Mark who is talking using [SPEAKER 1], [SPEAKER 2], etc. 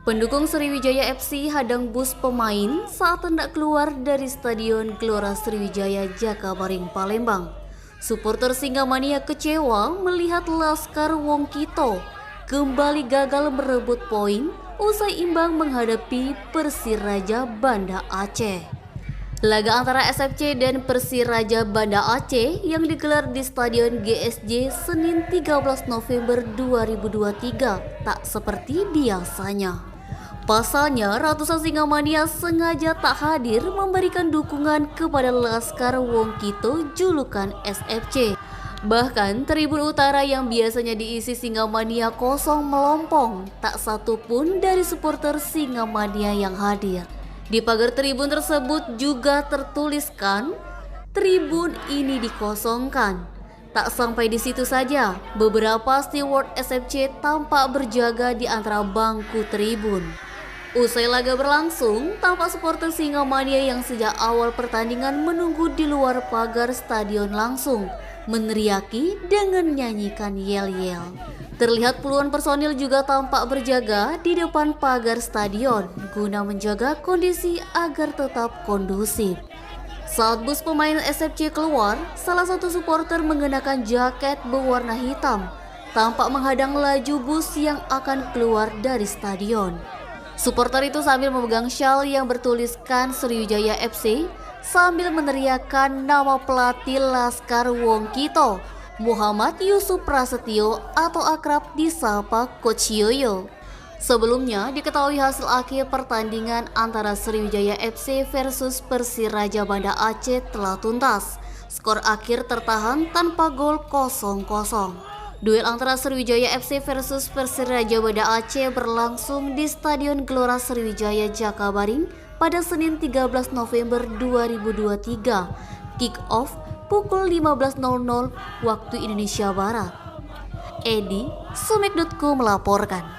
[SPEAKER 1] Pendukung Sriwijaya FC hadang bus pemain saat hendak keluar dari Stadion Gelora Sriwijaya Jakabaring, Palembang. Supporter Singamania kecewa melihat Laskar Wongkito kembali gagal merebut poin usai imbang menghadapi Persiraja Banda Aceh. Laga antara SFC dan Persiraja Banda Aceh yang digelar di Stadion GSJ Senin 13 November 2023 tak seperti biasanya. Pasalnya, ratusan Singamania sengaja tak hadir memberikan dukungan kepada Laskar Wongkito julukan SFC. Bahkan tribun utara yang biasanya diisi Singamania kosong melompong, tak satu pun dari supporter Singamania yang hadir. Di pagar tribun tersebut juga tertuliskan, "Tribun ini dikosongkan." Tak sampai di situ saja, beberapa steward SFC tampak berjaga di antara bangku tribun. Usai laga berlangsung, tampak supporter Singamania yang sejak awal pertandingan menunggu di luar pagar stadion langsung meneriaki dengan nyanyikan yel-yel. Terlihat puluhan personil juga tampak berjaga di depan pagar stadion guna menjaga kondisi agar tetap kondusif. Saat bus pemain SFC keluar, salah satu supporter mengenakan jaket berwarna hitam tampak menghadang laju bus yang akan keluar dari stadion. Supporter itu sambil memegang syal yang bertuliskan Sriwijaya FC sambil meneriakkan nama pelatih Laskar Wongkito, Muhammad Yusuf Prasetyo atau akrab disapa Coach Yoyo. Sebelumnya diketahui hasil akhir pertandingan antara Sriwijaya FC versus Persiraja Banda Aceh telah tuntas. Skor akhir tertahan tanpa gol 0-0. Duel antara Sriwijaya FC versus Persiraja Banda Aceh berlangsung di Stadion Gelora Sriwijaya Jakabaring pada Senin 13 November 2023. Kick off pukul 15.00 waktu Indonesia Barat. Edi, Sumek.co melaporkan.